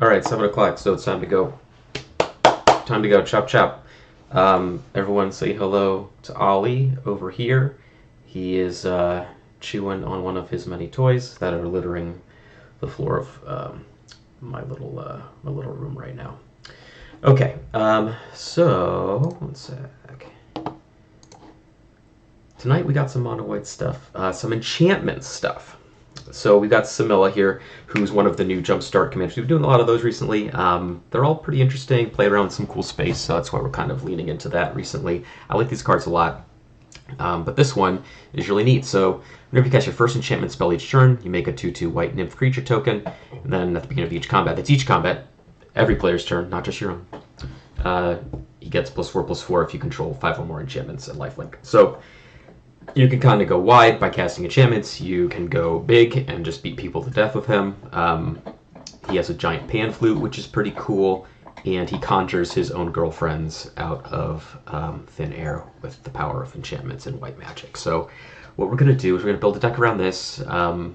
All right, 7 o'clock, so it's time to go. Time to go. Chop chop. Everyone, say hello to Ollie over here. He is chewing on one of his many toys that are littering the floor of my little room right now. Okay. So one sec. Tonight we got some mono white stuff, some enchantment stuff. So we got Psemilla here, who's one of the new Jumpstart commanders. We've been doing a lot of those recently. They're all pretty interesting, play around with some cool space, so that's why we're kind of leaning into that recently. I like these cards a lot, but this one is really neat. So whenever you cast your first enchantment spell each turn, you make a 2/2 white nymph creature token, and then at the beginning of each combat, that's each combat, every player's turn, not just your own, he gets +4/+4 if you control 5 or more enchantments and lifelink. So you can kind of go wide by casting enchantments. You can go big and just beat people to death with him. He has a giant pan flute, which is pretty cool, and he conjures his own girlfriends out of thin air with the power of enchantments and white magic. So what we're going to do is we're going to build a deck around this. It'll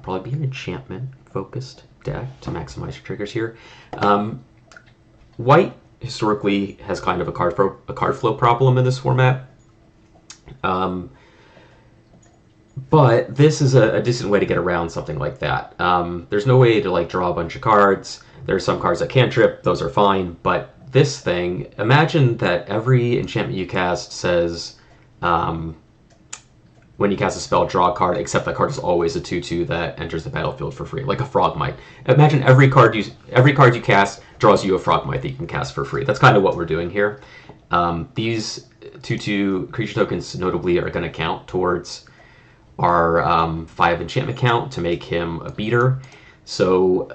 probably be an enchantment-focused deck to maximize your triggers here. White historically has kind of a card flow problem in this format. But this is a decent way to get around something like that. There's no way to like draw a bunch of cards. There are some cards that cantrip, those are fine. But this thing, imagine that every enchantment you cast says, when you cast a spell, draw a card, except that card is always a 2/2 that enters the battlefield for free, like a Frogmite. Imagine every card you cast draws you a Frogmite that you can cast for free. That's kind of what we're doing here. These 2/2 creature tokens notably are going to count towards our 5 enchantment count to make him a beater. So,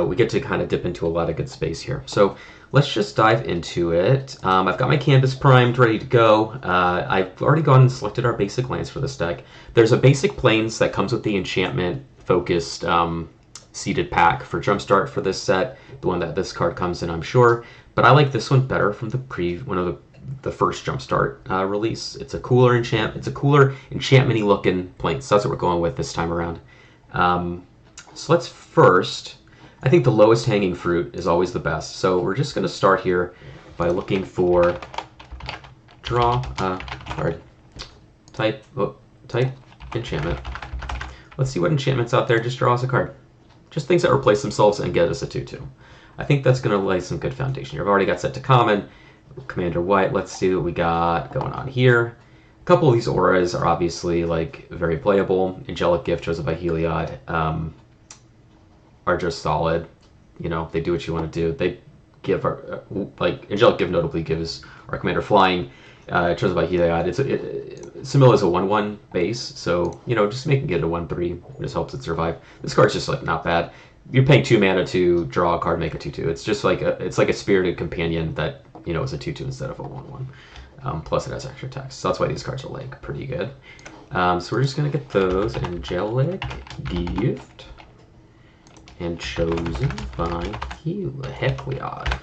we get to kind of dip into a lot of good space here. So let's just dive into it. I've got my canvas primed, ready to go. I've already gone and selected our basic lands for this deck. There's a basic plains that comes with the enchantment-focused seeded pack for Jumpstart for this set, the one that this card comes in, I'm sure. But I like this one better from one of the first Jumpstart release. It's a cooler enchantment-y looking plains. So that's what we're going with this time around. So let's first, I think the lowest hanging fruit is always the best. So we're just going to start here by looking for type enchantment. Let's see what enchantments out there just draw us a card. Just things that replace themselves and get us a 2/2. I think that's going to lay some good foundation here. I've already got set to common. Commander White, let's see what we got going on here. A couple of these auras are obviously like very playable. Angelic Gift, chosen by Heliod, are just solid. They do what you want to do. They give Angelic Gift notably gives our commander flying, chosen by Heliod. Psemilla is a 1/1 base, so just making it a 1/3 just helps it survive. This card's just like not bad. You're paying 2 mana to draw a card, make a 2/2. It's just like a spirited companion that is a 2/2 instead of a 1/1. Plus it has extra text, so that's why these cards are like pretty good. So we're just gonna get those. Angelic Gift and chosen by Heliod.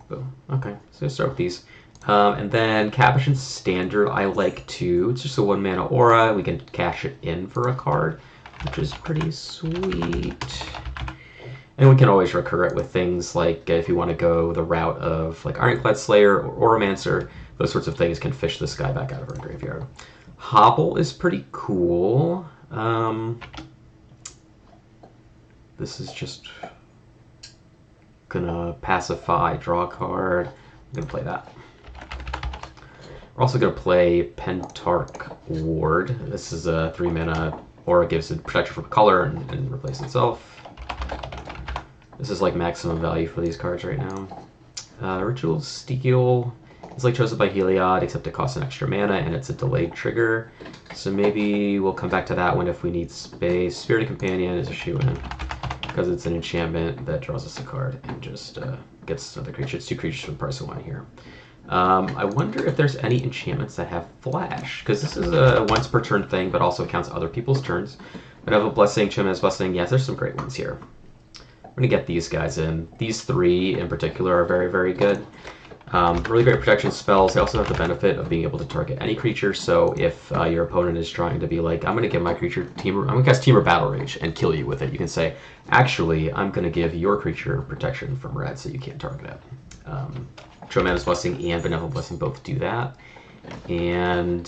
Boom. Okay, so let's start with these. And then Capuchin Standard I like too. It's just a 1 mana aura. We can cash it in for a card, which is pretty sweet. And we can always recur it with things like if you want to go the route of like Ironclad Slayer or Oromancer, those sorts of things can fish this guy back out of our graveyard. Hobble is pretty cool. This is just gonna pacify, draw a card. I'm gonna play that. We're also gonna play Pentarch Ward. This is a 3 mana aura, gives it protection from color and replace itself. This is like maximum value for these cards right now. Ritual Steel is like chosen by Heliod, except it costs an extra mana and it's a delayed trigger. So maybe we'll come back to that one if we need space. Spirited Companion is a shoe-in because it's an enchantment that draws us a card and just gets another creature. It's 2 creatures for the price of 1 here. I wonder if there's any enchantments that have flash, because this is a once per turn thing, but also counts other people's turns. But I have a Blessing, Chimney's Blessing. Yes, there's some great ones here. I'm going to get these guys in. These 3 in particular are very, very good. Really great protection spells. They also have the benefit of being able to target any creature. So if your opponent is trying to be like, I'm going to give my creature I'm going to cast Team or Battle Rage and kill you with it, you can say, actually, I'm going to give your creature protection from red, so you can't target it. Tremendous Blessing and Benevolent Blessing both do that. And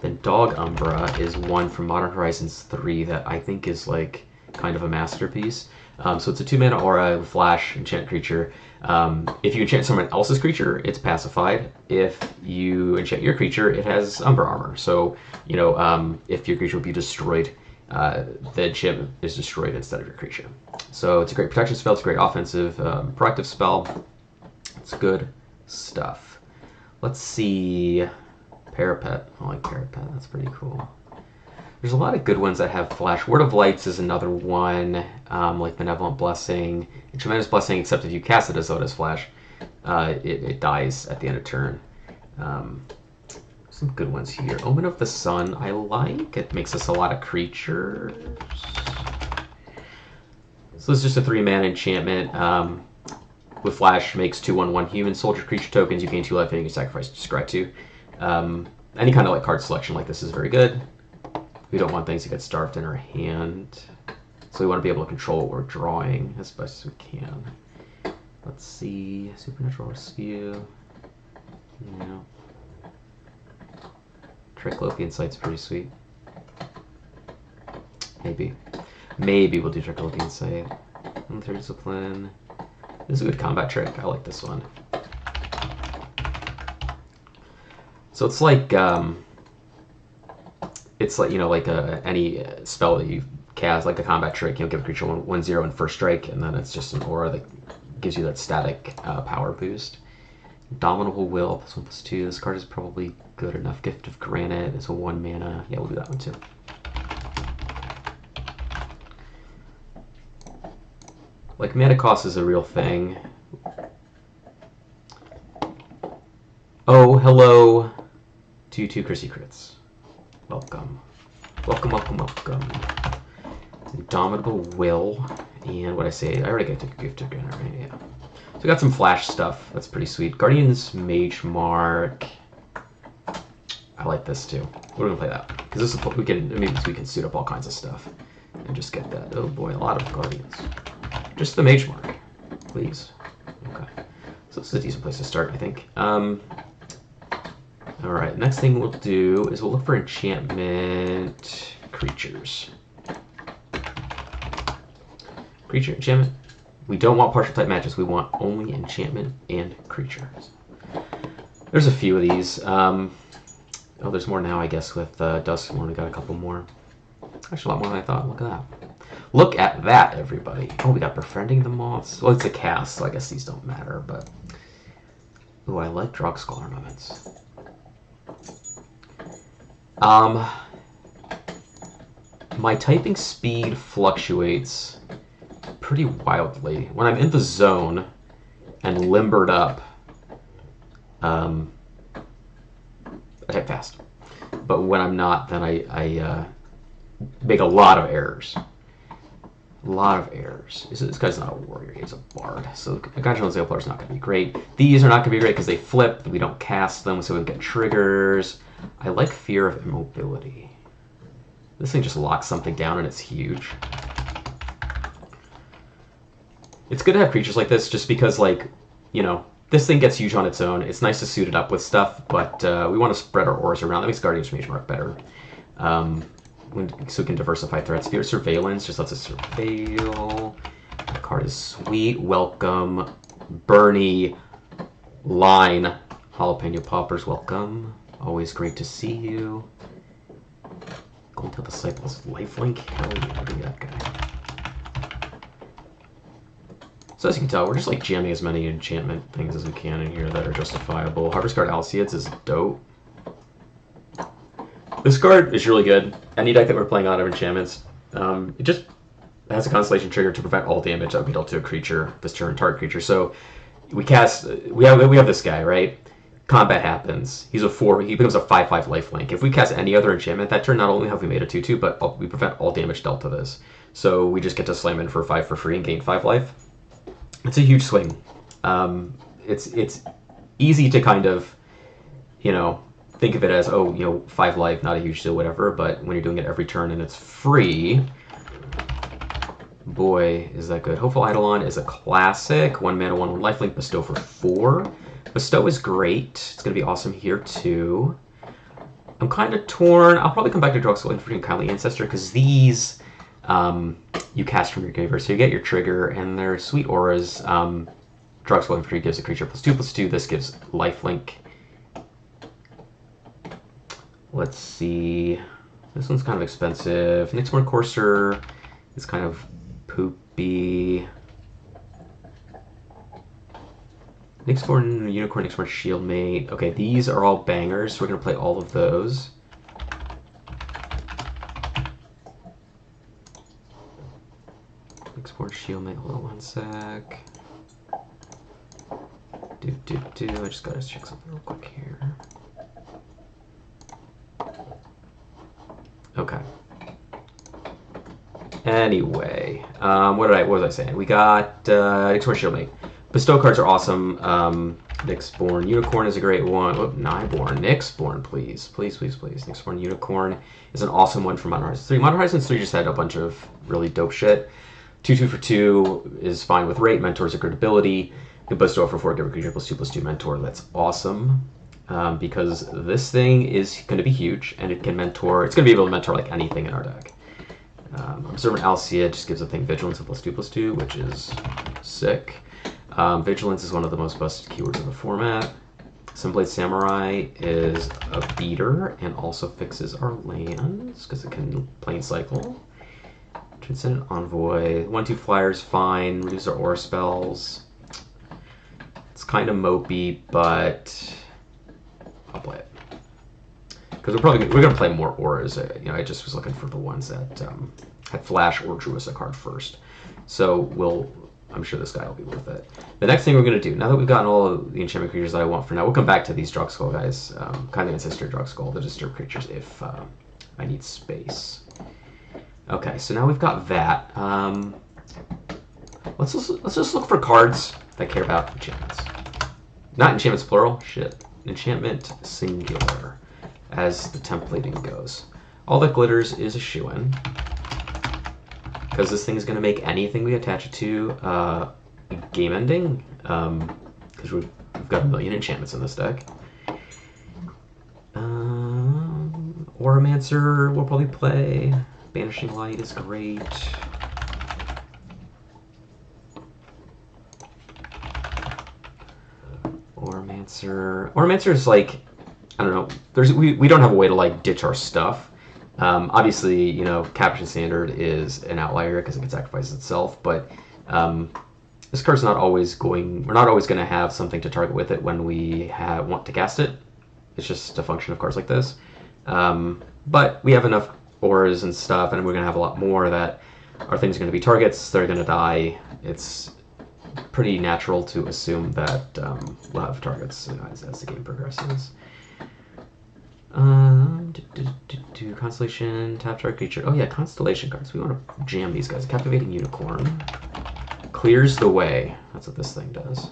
then Dog Umbra is one from Modern Horizons 3 that I think is like kind of a masterpiece. So it's a 2-mana aura, flash, enchant creature. If you enchant someone else's creature, it's pacified. If you enchant your creature, it has Umbra armor. So, you know, if your creature would be destroyed, the enchantment is destroyed instead of your creature. So it's a great protection spell. It's a great offensive, proactive spell. It's good stuff. Let's see. Parapet. I like Parapet. That's pretty cool. There's a lot of good ones that have flash. Word of Lights is another one, like Benevolent Blessing. Tremendous Blessing, except if you cast it as though it has flash, it dies at the end of turn. Some good ones here. Omen of the Sun, I like. It makes us a lot of creatures. So it's just a 3-mana enchantment. With flash, makes 2/1/1 human soldier creature tokens. You gain 2 life and you can sacrifice to scry 2. Any kind of like card selection like this is very good. We don't want things to get starved in our hand. So we want to be able to control what we're drawing as best as we can. Let's see. Supernatural Rescue. Yeah. Tricholopian Sight's pretty sweet. Maybe. Maybe we'll do Tricholopian Sight. Military Discipline. This is a good combat trick. I like this one. So it's like, you know, like any spell that you cast, like a combat trick, you know, give a creature 1/0 in first strike, and then it's just an aura that gives you that static power boost. Dominable Will, +1/+2. This card is probably good enough. Gift of Granite is a 1-mana. Yeah, we'll do that one too. Like, mana cost is a real thing. Oh, hello, 2/2 Chrissy Crits. Welcome. Welcome, welcome, welcome. Indomitable Will. And what I say, I already got to Gift of Granite, right? Yeah. So we got some flash stuff. That's pretty sweet. Guardian's Mage Mark. I like this too. We're gonna play that because this is we can suit up all kinds of stuff and just get that. Oh boy, a lot of Guardians. Just the Mage Mark, please. Okay. So this is a decent place to start, I think. All right. Next thing we'll do is we'll look for enchantment creatures. Creature enchantment. We don't want partial type matches. We want only enchantment and creatures. There's a few of these. Oh, there's more now, I guess, with Duskmourn. We got a couple more. Actually, a lot more than I thought. Look at that. Look at that, everybody. Oh, we got Befriending the Moths. Well, it's a cast, so I guess these don't matter, but... Ooh, I like Drogskol Ornaments. My typing speed fluctuates pretty wildly. When I'm in the zone and limbered up, I type fast. But when I'm not, then I make a lot of errors. A lot of errors. This guy's not a warrior, he's a bard. So Gonjal's Examplar is not going to be great. These are not going to be great because they flip. We don't cast them, so we can get triggers. I like Fear of Immobility. This thing just locks something down and it's huge. It's good to have creatures like this just because, like, you know, this thing gets huge on its own. It's nice to suit it up with stuff, but we want to spread our auras around. That makes Guardian's Mage Mark better. So we can diversify threats. Spirit Surveillance just lets us surveil. That card is sweet. Welcome. Bernie. Line. Jalapeno Poppers, welcome. Always great to see you. Goldtail Disciples, Lifelink. Hell yeah, do that guy. So as you can tell, we're just like jamming as many enchantment things as we can in here that are justifiable. Harvest Card Alceids is dope. This card is really good. Any deck that we're playing out of enchantments, it just has a Constellation trigger to prevent all damage that would be dealt to a creature this turn, target creature. So we cast, we have this guy, right? Combat happens. He's a 4. He becomes a 5/5 lifelink. If we cast any other enchantment that turn, not only have we made a 2/2, but we prevent all damage dealt to this. So we just get to slam in for 5 for free and gain 5 life. It's a huge swing. it's easy to kind of, you know, think of it as, oh, you know, 5 life, not a huge deal, whatever. But when you're doing it every turn and it's free, boy, is that good. Hopeful Eidolon is a classic. 1 mana, 1/1 lifelink. Bestow for 4. Bestow is great. It's going to be awesome here too. I'm kind of torn. I'll probably come back to Drugstore and Kindly Ancestor because these you cast from your graveyard. So you get your trigger and they're sweet auras. Drugstore Infantry gives a creature +2/+2. This gives lifelink. Let's see. This one's kind of expensive. Nyxborn Courser is kind of poopy. Nyxborn Unicorn, Nyxborn Shieldmate. Okay, these are all bangers, so we're going to play all of those. Nyxborn Shieldmate, hold on 1 sec. I just got to check something real quick here. Okay. Anyway, what was I saying? We got Nyxborn Shieldmate. Bestow cards are awesome. Nyxborn Unicorn is a great one. Oh, Nyborn. Nyxborn, please. Please, please, please. Nyxborn Unicorn is an awesome one for Modern Horizons 3. Modern Horizons 3 just had a bunch of really dope shit. 2/2 for 2 is fine with rate. Mentor's a good ability. You bestow for 4, give a creature +2/+2 mentor. That's awesome. Because this thing is going to be huge, and it can mentor. It's going to be able to mentor like anything in our deck. Observant Alcia just gives a thing Vigilance of +2/+2, which is sick. Vigilance is one of the most busted keywords in the format. Sunblade Samurai is a beater and also fixes our lands because it can plane cycle. Transcendent Envoy, 1/2 flyers, fine. Reduce our aura spells. It's kind of mopey, but I'll play it because we're gonna play more auras. You know, I just was looking for the ones that had flash or drew us a card first. So I'm sure this guy will be worth it. The next thing we're going to do, now that we've gotten all of the enchantment creatures that I want for now, we'll come back to these Drugskull guys. Kindly Ancestor Drugskull, the disturb creatures if I need space. Okay, so now we've got that. Let's just look for cards that care about enchantments. Not enchantments plural, shit. Enchantment singular, as the templating goes. All that glitters is a shoo-in. Because this thing is going to make anything we attach it to game ending. Because we've got a million enchantments in this deck. Auramancer we'll probably play. Banishing Light is great. Auramancer is like, I don't know. We don't have a way to like ditch our stuff. Obviously, you know, Caption Standard is an outlier because it can sacrifice itself, but this card's not always going. We're not always going to have something to target with it when we want to cast it. It's just a function of cards like this. But we have enough auras and stuff, and we're going to have a lot more that our things are going to be targets. They're going to die. It's pretty natural to assume that we'll have targets as the game progresses. Constellation, tap target creature. Oh yeah, Constellation cards. We want to jam these guys. Captivating Unicorn. Clears the way. That's what this thing does.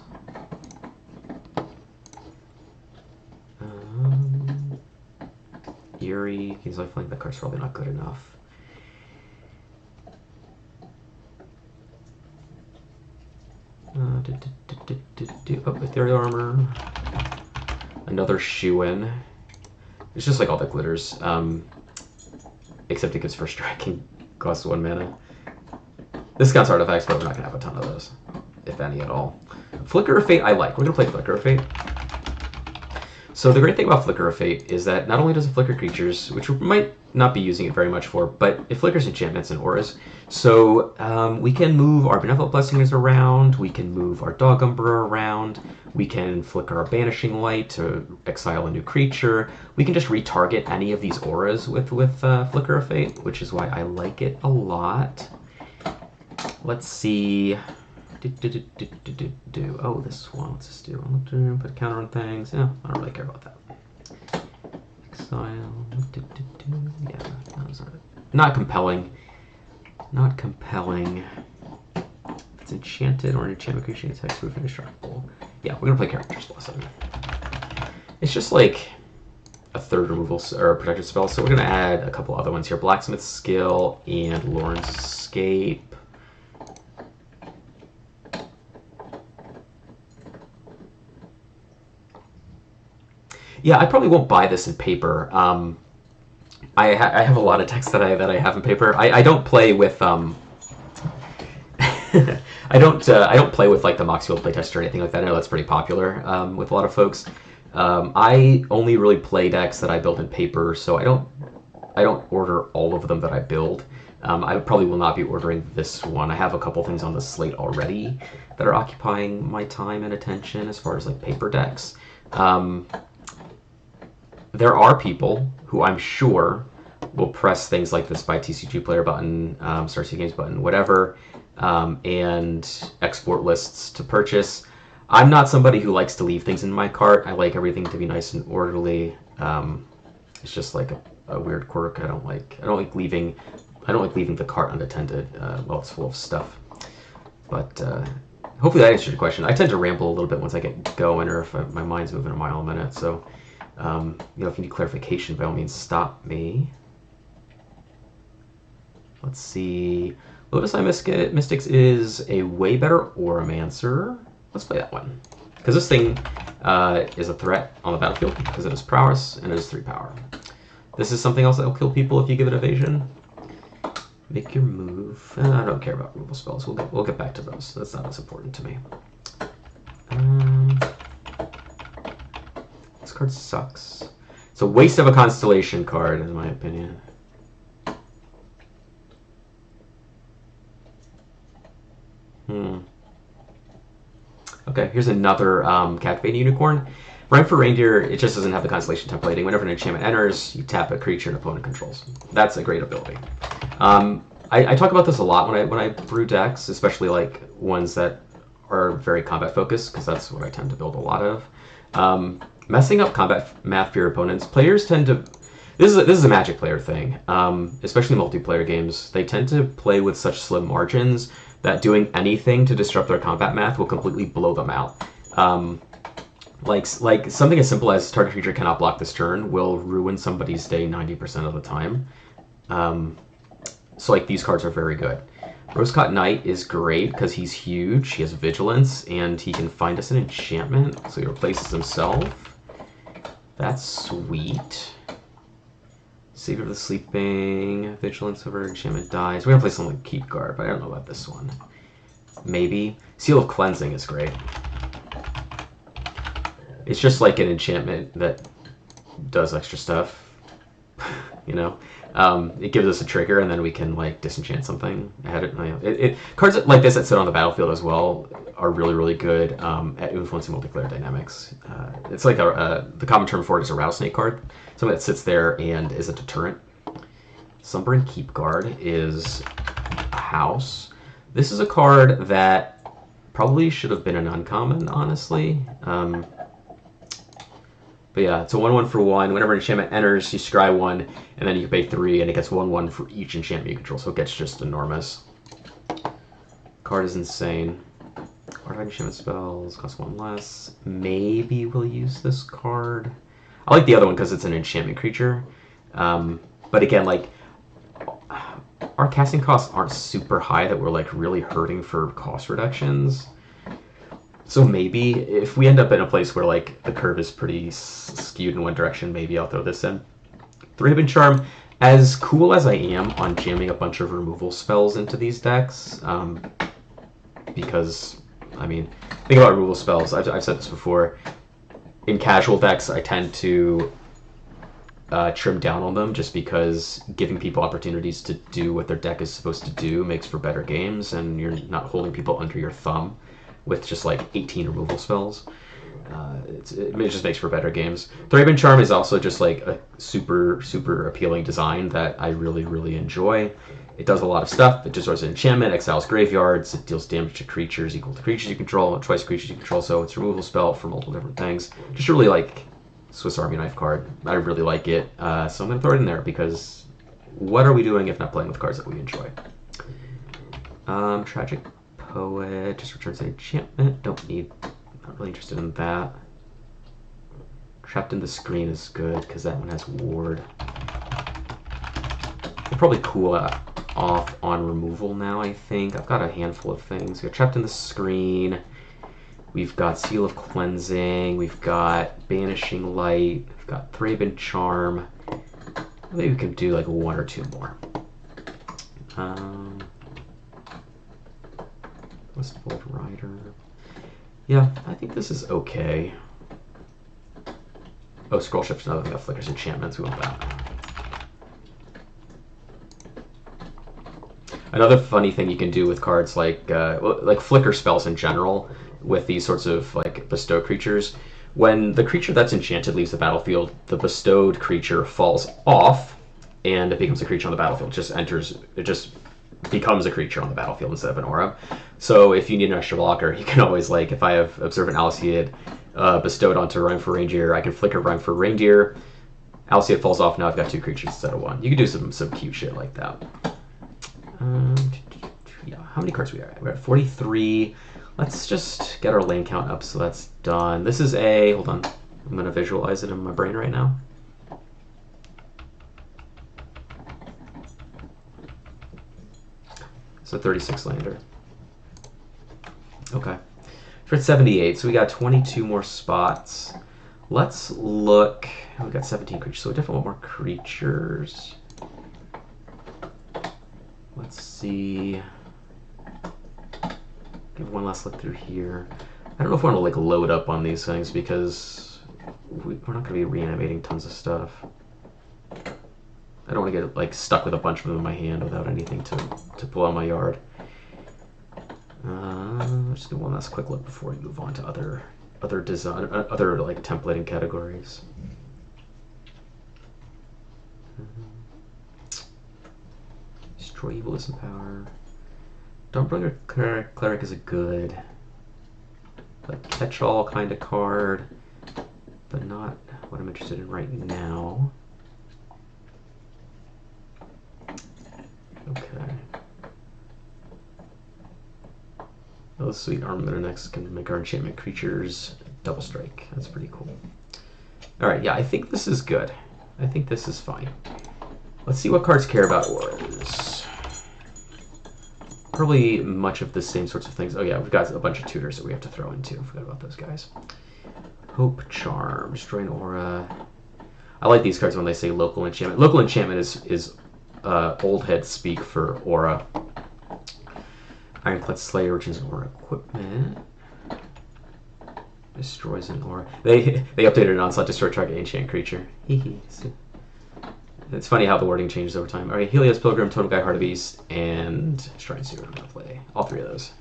Eerie. He's like, that card's probably not good enough. Oh, Ethereal Armor. Another shoo-in. It's just like all that glitters, except it gives first striking, costs 1 mana. This counts artifacts, but we're not going to have a ton of those, if any at all. Flicker of Fate I like. We're going to play Flicker of Fate. So the great thing about Flicker of Fate is that not only does it flicker creatures, which we might not be using it very much for, but it flickers enchantments and auras. So we can move our Benevolent Blessings around, we can move our Dog Umbra around, we can flicker our Banishing Light to exile a new creature. We can just retarget any of these auras with Flicker of Fate, which is why I like it a lot. Let's see. Oh, this one. What's this do? Put a counter on things. Yeah, I don't really care about that. Exile. Yeah, those are not compelling. Not compelling. If it's enchanted or an enchantment creature gets hexproof and indestructible. Yeah, we're gonna play Character's Blessing. It's just like a third removal or a protected spell, so we're gonna add a couple other ones here: Blacksmith Skill and Lauren's Escape. Yeah, I probably won't buy this in paper. I have a lot of text that I have in paper. I don't play with I don't play with like the Moxfield playtest or anything like that. I know that's pretty popular with a lot of folks. I only really play decks that I build in paper, so I don't order all of them that I build. I probably will not be ordering this one. I have a couple things on the slate already that are occupying my time and attention as far as like paper decks. There are people who I'm sure will press things like this Buy TCG Player button, Start C Games button, whatever, and export lists to purchase. I'm not somebody who likes to leave things in my cart. I like everything to be nice and orderly. It's just like a weird quirk. I don't like leaving the cart unattended while it's full of stuff. But hopefully that answered your question. I tend to ramble a little bit once I get going, or if my mind's moving a mile a minute. So. If you need clarification, by all means, stop me. Let's see. Lotus Eye Mystics is a way better Oromancer. Let's play that one. Because this thing is a threat on the battlefield, because it is prowess, and it is 3 power. This is something else that will kill people if you give it evasion. Make your move. I don't care about removal spells. We'll get back to those. That's not as important to me. This card sucks. It's a waste of a Constellation card, in my opinion. Okay, here's another Captivating Unicorn. Right for Reindeer, it just doesn't have the Constellation templating. Whenever an enchantment enters, you tap a creature an opponent controls. That's a great ability. I talk about this a lot when I brew decks, especially like ones that are very combat focused, because that's what I tend to build a lot of. Messing up combat math for your opponents, players tend to... This is a Magic player thing, especially multiplayer games. They tend to play with such slim margins that doing anything to disrupt their combat math will completely blow them out. Like something as simple as target creature cannot block this turn will ruin somebody's day 90% of the time. So like these cards are very good. Rosecott Knight is great because he's huge, he has vigilance, and he can find us an enchantment, so he replaces himself. That's sweet. Savior of the Sleeping, vigilance over enchantment dies. We're gonna play something like Keep Guard, but I don't know about this one. Maybe. Seal of Cleansing is great. It's just like an enchantment that does extra stuff, you know? It gives us a trigger, and then we can like disenchant something. Cards like this that sit on the battlefield as well are really, really good at influencing multiplayer dynamics. It's like the common term for it is a rattlesnake card, something that sits there and is a deterrent. Slumbering Keep Guard is a house. This is a card that probably should have been an uncommon, honestly. But yeah, it's a 1/1 for 1. Whenever an enchantment enters, you scry 1, and then you can pay 3, and it gets 1/1 for each enchantment you control, so it gets just enormous. Card is insane. Artifact enchantment spells cost 1 less. Maybe we'll use this card. I like the other one because it's an enchantment creature. But again, like, our casting costs aren't super high that we're like really hurting for cost reductions. So maybe if we end up in a place where like the curve is pretty skewed in one direction, maybe I'll throw this in. 3-Ribbon Charm, as cool as I am on jamming a bunch of removal spells into these decks, because, I mean, think about removal spells. I've said this before. In casual decks, I tend to trim down on them just because giving people opportunities to do what their deck is supposed to do makes for better games, and you're not holding people under your thumb with just like 18 removal spells. It just makes for better games. 3-Ribbon Charm is also just like a super, super appealing design that I really, really enjoy. It does a lot of stuff. It destroys an enchantment, exiles graveyards, it deals damage to creatures equal to creatures you control, twice creatures you control, so it's a removal spell for multiple different things. Just really like Swiss Army knife card. I really like it, so I'm going to throw it in there because what are we doing if not playing with cards that we enjoy? Tragic Poet just returns an enchantment. Don't need Not really interested in that. Trapped in the Screen is good because that one has ward. We'll probably cool off on removal now, I think. I've got a handful of things. We've got Trapped in the Screen. We've got Seal of Cleansing. We've got Banishing Light. We've got Thraben Charm. Maybe we can do like one or two more. Westfold Rider. Yeah, I think this is okay. Oh, Scroll Ship's another thing that flickers enchantments. We want that. Another funny thing you can do with cards like flicker spells in general, with these sorts of like bestow creatures, when the creature that's enchanted leaves the battlefield, the bestowed creature falls off, and it becomes a creature on the battlefield. It just becomes a creature on the battlefield instead of an aura. So if you need an extra blocker, you can always, like, if I have Observant Alseid bestowed onto Rhyme for Reindeer, I can flicker Rhyme for Reindeer. Alseid falls off, now I've got two creatures instead of one. You can do some cute shit like that. Yeah, how many cards we are at? We're at 43. Let's just get our lane count up so that's done. This is a, hold on, I'm going to visualize it in my brain right now. It's a 36 lander. Okay. We're at 78, so we got 22 more spots. Let's look, we got 17 creatures, so we definitely want more creatures. Let's see. Give one last look through here. I don't know if I want to like load up on these things because we're not going to be reanimating tons of stuff. I don't want to get like stuck with a bunch of them in my hand without anything to pull out my yard. Let's do one last quick look before we move on to other design, other like templating categories. Destroy Evil Disempower. Dawnbringer Cleric is a good, like, catch-all kind of card, but not what I'm interested in right now. Okay. Those sweet Armament next can make our enchantment creatures double strike. That's pretty cool. Alright, yeah, I think this is good. I think this is fine. Let's see what cards care about auras. Probably much of the same sorts of things. Oh yeah, we've got a bunch of tutors that we have to throw in too. Forgot about those guys. Hope Charm, destroy an aura. I like these cards when they say local enchantment. Local enchantment is old head speak for aura. Ironclad Slayer, which is aura equipment. Destroys an aura. They updated an onslaught, destroy target enchant creature. It's funny how the wording changes over time. Alright, Helios Pilgrim, Totem Guide, Heart of Beast, and Shrine Seer. I'm going to play all three of those.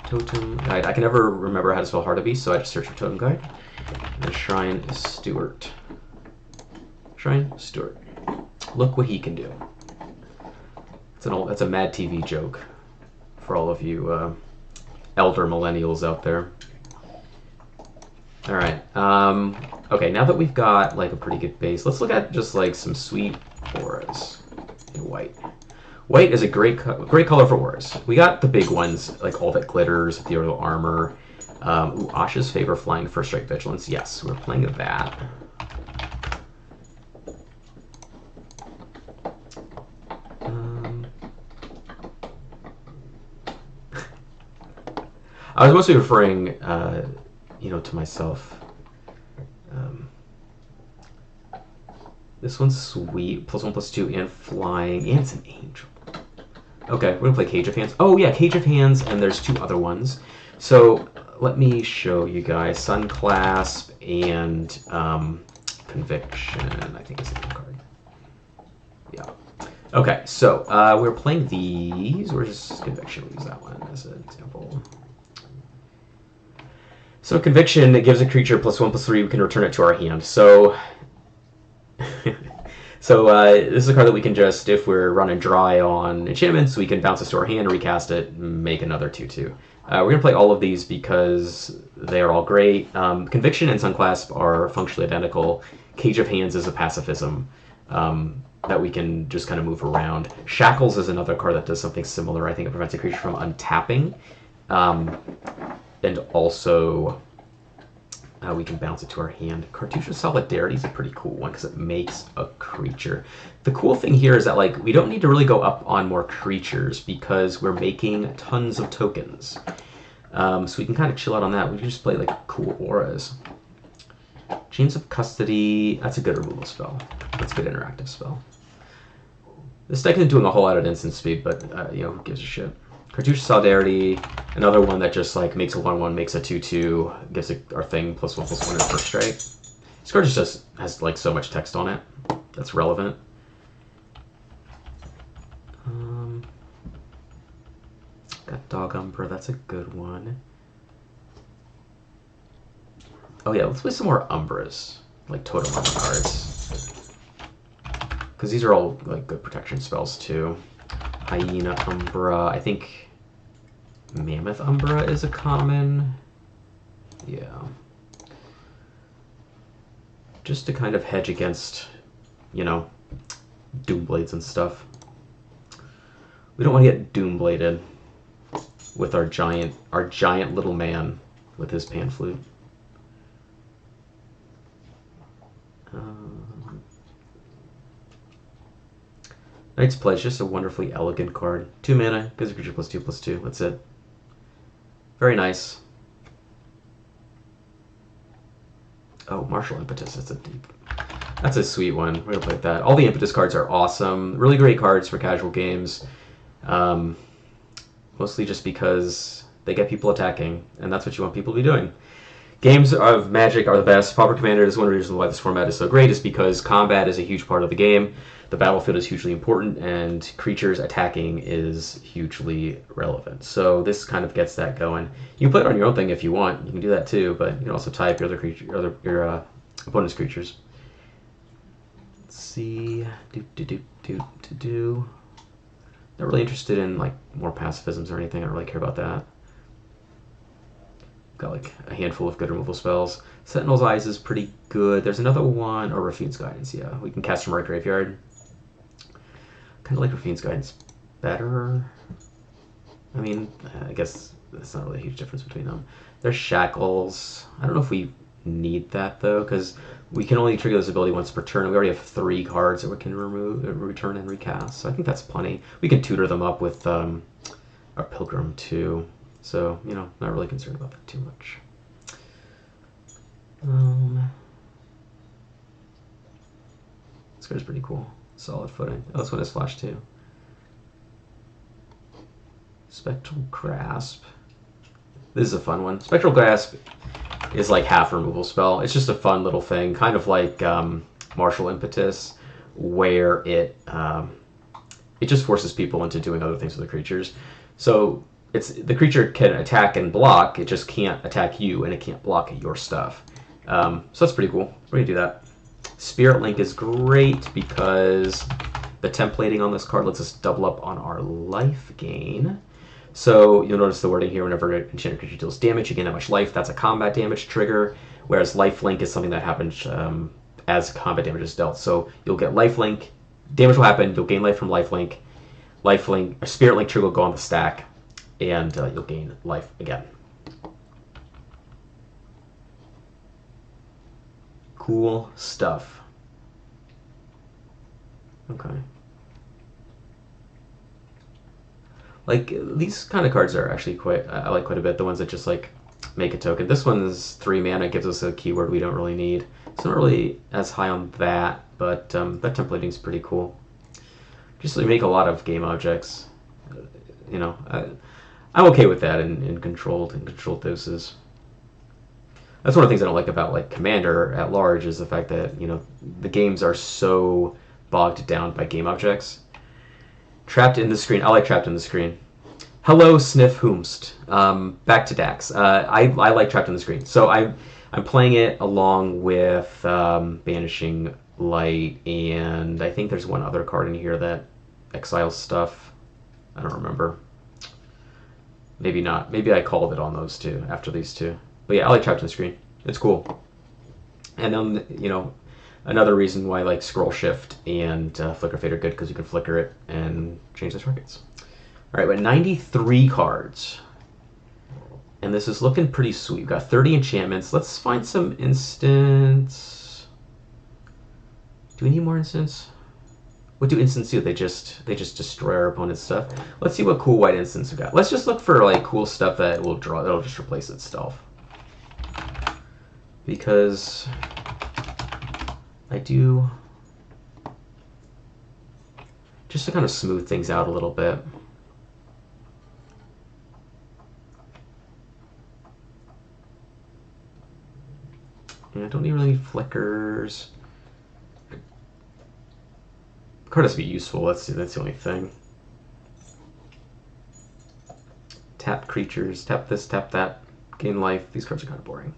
Totem Guide. I can never remember how to spell Heart of Beast, so I just search for Totem Guide. And Shrine Steward. Shrine Steward. Look what he can do. That's a Mad TV joke for all of you elder millennials out there. All right. Okay, now that we've got like a pretty good base, let's look at just like some sweet auras in white. White is a great color for auras. We got the big ones, like All That Glitters, Ethereal Armor. Ooh, Asha's Favor, Flying, First Strike, Vigilance. Yes, we're playing that. I was mostly referring, you know, to myself. This one's sweet. +1/+2 and flying, and it's an angel. Okay, we're gonna play Cage of Hands. Oh yeah, Cage of Hands, and there's two other ones. So let me show you guys. Sun Clasp and Conviction, I think is the name card. Yeah. Okay, so we're playing these. Where's Conviction? We'll use that one as an example. So Conviction, it gives a creature +1/+3. We can return it to our hand. So, this is a card that we can just, if we're running dry on enchantments, we can bounce this to our hand, recast it, make another 2/2. We're going to play all of these because they are all great. Conviction and Sunclasp are functionally identical. Cage of Hands is a pacifism. that we can just kind of move around. Shackles is another card that does something similar. I think it prevents a creature from untapping. And also, we can bounce it to our hand. Cartouche of Solidarity is a pretty cool one because it makes a creature. The cool thing here is that like we don't need to really go up on more creatures because we're making tons of tokens. So we can kind of chill out on that. We can just play like cool auras. Chains of Custody, that's a good removal spell. That's a good interactive spell. This deck isn't doing a whole lot at instant speed, but you know, who gives a shit. Cartouche Solidarity, another one that just like makes a 1/1, makes a 2/2, gives it our thing +1/+1 in first strike. This card just has like so much text on it that's relevant. Got Dog Umbra, that's a good one. Oh yeah, let's play some more Umbras, like Totem Umbra cards. Because these are all like good protection spells too. Hyena Umbra, I think Mammoth Umbra is a common. Yeah. Just to kind of hedge against, you know, Doomblades and stuff. We don't want to get Doombladed with our giant little man with his pan flute. Knight's Pledge, just a wonderfully elegant card. 2 mana, gives a creature +2/+2. That's it. Very nice. Oh, Martial Impetus. That's a sweet one. We're gonna play that. All the Impetus cards are awesome. Really great cards for casual games. Mostly just because they get people attacking, and that's what you want people to be doing. Games of Magic are the best. Pauper Commander is one of the reasons why this format is so great, is because combat is a huge part of the game. The battlefield is hugely important, and creatures attacking is hugely relevant. So this kind of gets that going. You can play it on your own thing if you want. You can do that too, but you can also tie up your your opponent's creatures. Let's see. Not really interested in like more pacifisms or anything. I don't really care about that. Got like a handful of good removal spells. Sentinel's Eyes is pretty good. There's another one, or Raffine's Guidance, yeah. We can cast from our graveyard. Kind of like Raffine's Guidance better. I mean, I guess there's not really a huge difference between them. There's Shackles. I don't know if we need that though, because we can only trigger this ability once per turn. We already have 3 cards that we can return and recast. So I think that's plenty. We can tutor them up with our Pilgrim too. So, you know, not really concerned about that too much. This card's pretty cool. Solid footing. Oh, this one has flash too. Spectral Grasp. This is a fun one. Spectral Grasp is like half removal spell. It's just a fun little thing, kind of like Martial Impetus, where it just forces people into doing other things with the creatures. So the creature can attack and block. It just can't attack you, and it can't block your stuff. So that's pretty cool. We're gonna do that. Spirit Link is great because the templating on this card lets us double up on our life gain. So you'll notice the wording here: whenever an enchanted creature deals damage, you gain that much life. That's a combat damage trigger, whereas Life Link is something that happens as combat damage is dealt. So you'll get Life Link, damage will happen. You'll gain life from Life Link. Spirit Link trigger will go on the stack, and you'll gain life again. Cool stuff. Okay. Like, these kind of cards are actually I like quite a bit. The ones that just, like, make a token. This one's 3 mana, gives us a keyword we don't really need. So not really as high on that, but that templating is pretty cool. Just make a lot of game objects. You know, I'm okay with that in controlled doses. That's one of the things I don't like about like Commander at large, is the fact that, you know, the games are so bogged down by game objects. Trapped in the Screen. I like Trapped in the Screen. Hello, Sniff Whomst. Back to Dax. I like Trapped in the Screen. So I'm playing it along with Banishing Light, and I think there's one other card in here that exiles stuff. I don't remember. Maybe not. Maybe I called it on those two after these two. But yeah, I like Trapped in the Screen. It's cool. And then, you know, Another reason why like scroll shift and flicker fade are good, because you can flicker it and change the targets. All right, but 93 cards. And this is looking pretty sweet. We've got 30 enchantments. Let's find some instants. Do we need more instants? What do instants do? They just destroy our opponent's stuff. Let's see what cool white instants we got. Let's just look for like cool stuff that will draw. That'll just replace itself. Because I do, just to kind of smooth things out a little bit. And I don't need really flickers. The card has to be useful. That's the only thing. Tap creatures, tap this, tap that, gain life. These cards are kind of boring.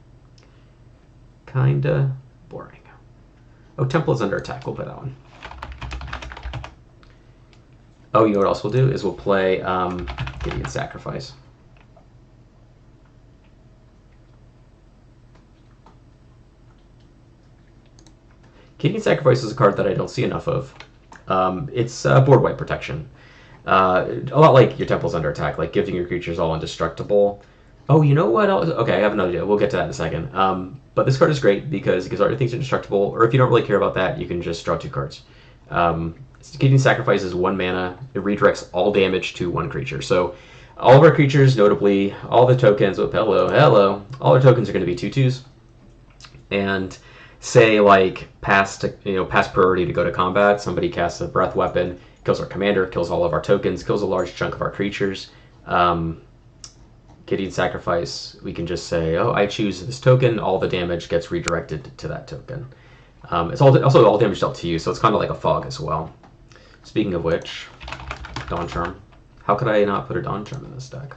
Kinda boring. Oh, Temple is under attack. We'll play that one. Oh, you know what else we'll do is we'll play Gideon's Sacrifice. Gideon's Sacrifice is a card that I don't see enough of. It's board wipe protection. A lot like your Temple's under attack, like giving your creatures all indestructible. Oh, you know what else? Okay, I have another idea. We'll get to that in a second. But this card is great because it gives all your things indestructible, or if you don't really care about that, you can just draw 2 cards. Gideon's Sacrifice is 1 mana. It redirects all damage to 1 creature. So all of our creatures, notably, all the tokens, oh, hello, all our tokens are going to be 2/2s. And say like past priority to go to combat, somebody casts a breath weapon, kills our commander, kills all of our tokens, kills a large chunk of our creatures. Gideon's Sacrifice, we can just say, oh, I choose this token, all the damage gets redirected to that token. It's also all damage dealt to you, so it's kind of like a fog as well. Speaking of which, Dawn Charm. How could I not put a Dawn Charm in this deck?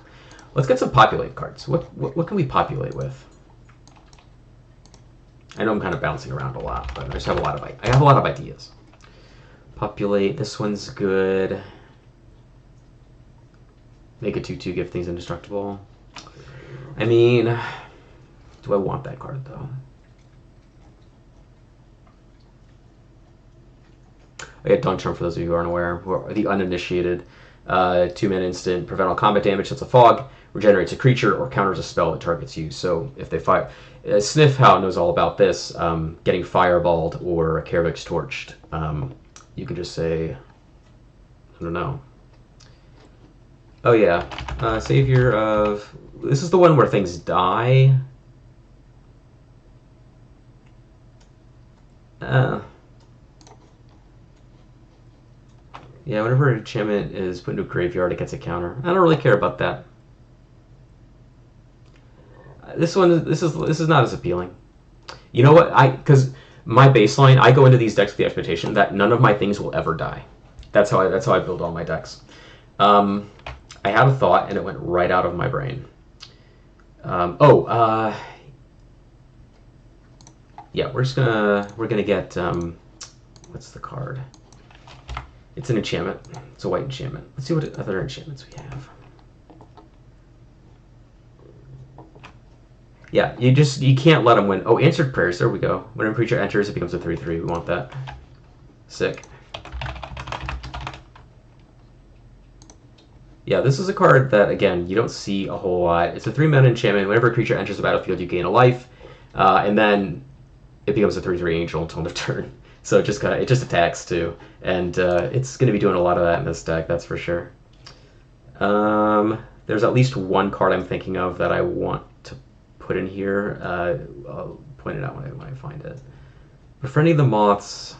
Let's get some populate cards. What can we populate with? I know I'm kind of bouncing around a lot, but I just have a lot of ideas. Populate. This one's good. Make a 2/2, give things indestructible. I mean, do I want that card though? I get Dawn Charm for those of you who aren't aware. Who are the uninitiated. 2-mana instant, prevent all combat damage. That's a fog. Regenerates a creature or counters a spell that targets you. So if they fire, Sniffhow knows all about this. Getting fireballed or Karavix torched. You can just say, I don't know. Oh yeah, Savior of. This is the one where things die. Yeah, whenever an enchantment is put into a graveyard, it gets a counter. I don't really care about that. This is not as appealing. You know what? Because my baseline, I go into these decks with the expectation that none of my things will ever die. That's how I build all my decks. I had a thought and it went right out of my brain. Yeah, we're gonna get what's the card? It's an enchantment. It's a white enchantment. Let's see what other enchantments we have. Yeah, you can't let them win. Oh, Answered Prayers. There we go. Whenever a creature enters, it becomes a 3/3. We want that. Sick. Yeah, this is a card that, again, you don't see a whole lot. It's a 3-mana enchantment. Whenever a creature enters the battlefield, you gain a life, and then it becomes a 3/3 angel until their turn. So it just attacks too, and it's going to be doing a lot of that in this deck. That's for sure. There's at least one card I'm thinking of that I want to put in here. I'll point it out when I find it. Befriending the Moths.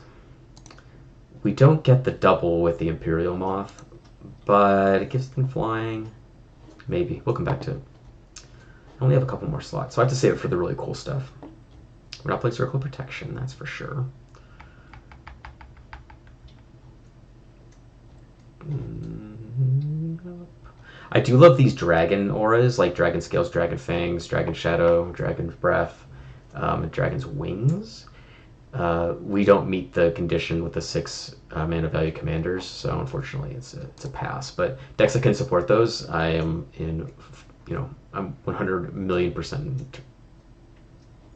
We don't get the double with the Imperial Moth, but it gives them flying. Maybe. We'll come back to it. I only have a couple more slots, so I have to save it for the really cool stuff. We're not playing Circle of Protection, that's for sure. I do love these dragon auras, like Dragon Scales, Dragon Fangs, Dragon Shadow, Dragon Breath, and Dragon's Wings. We don't meet the condition with the 6 mana value commanders, so unfortunately it's a pass. But decks that can support those, I am in, I'm 100,000,000%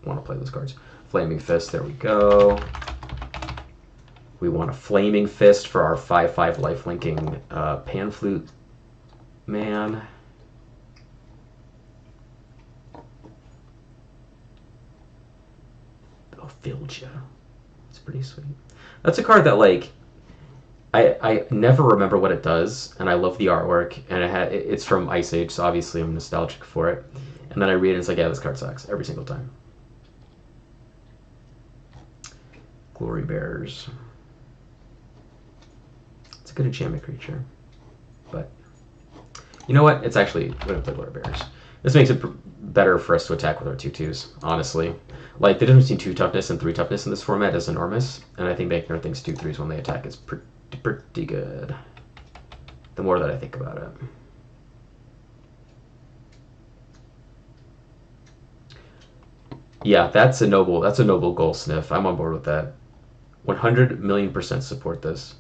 want to play those cards. Flaming Fist, there we go. We want a Flaming Fist for our 5/5 lifelinking Pan Flute man. Ophilia. It's pretty sweet. That's a card that, like, I never remember what it does, and I love the artwork, and it's from Ice Age, so obviously I'm nostalgic for it. And then I read it, and it's like, yeah, this card sucks every single time. Glory Bearers. It's a good enchantment creature, but you know what? It's actually, we're going to play Glory Bearers. This makes it better for us to attack with our 2/2s, honestly. Like, the difference between 2 toughness and 3 toughness in this format is enormous, and I think making our things 2/3s when they attack is pretty good. The more that I think about it. Yeah, that's a noble goal, Sniff. I'm on board with that. 100,000,000% support this.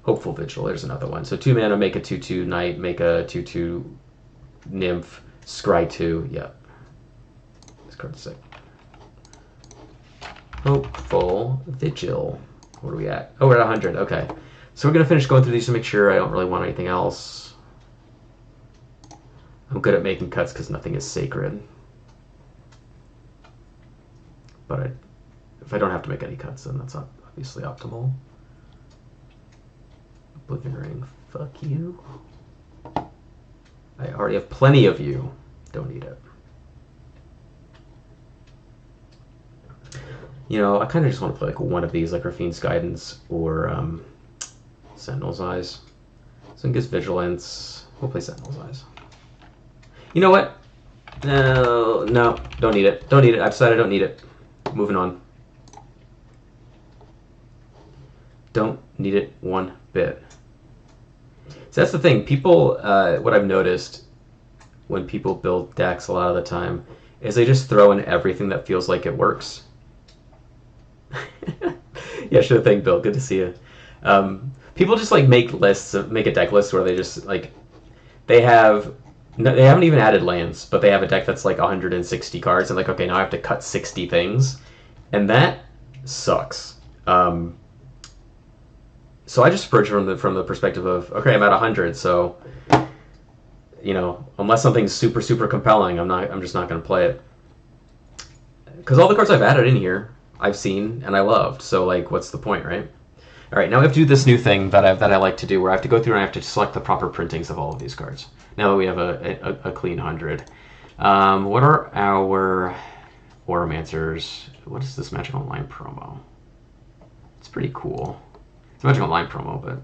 Hopeful Vigil, there's another one. So 2 mana, make a 2/2 Knight, make a 2/2 Nymph, scry 2. Yeah. This card's sick. Hopeful Vigil. What are we at? Oh, we're at 100. Okay. So we're going to finish going through these to make sure I don't really want anything else. I'm good at making cuts because nothing is sacred. But if I don't have to make any cuts, then that's obviously optimal. Oblivion Ring. Fuck you. I already have plenty of you. Don't need it. You know, I kind of just want to play like one of these, like Rafine's Guidance or Sentinel's Eyes. So it gives Vigilance. We'll play Sentinel's Eyes. You know what? No, don't need it. Don't need it. I've decided I don't need it. Moving on. Don't need it one bit. So that's the thing. People, what I've noticed when people build decks a lot of the time is they just throw in everything that feels like it works. Yeah, sure thing, Bill. Good to see you. People just like make lists, make a deck list where they just like they haven't even added lands, but they have a deck that's like 160 cards, and like, okay, now I have to cut 60 things, and that sucks. So I just approach it from the perspective of, okay, I'm at 100, so you know, unless something's super compelling, I'm just not going to play it. Because all the cards I've added in here, I've seen and I loved. So like, what's the point, right? All right, now we have to do this new thing that I like to do, where I have to go through and I have to select the proper printings of all of these cards. Now that we have a clean 100, what are our Oromancers? What is this Magic Online promo? It's pretty cool. It's a Magic Online promo, but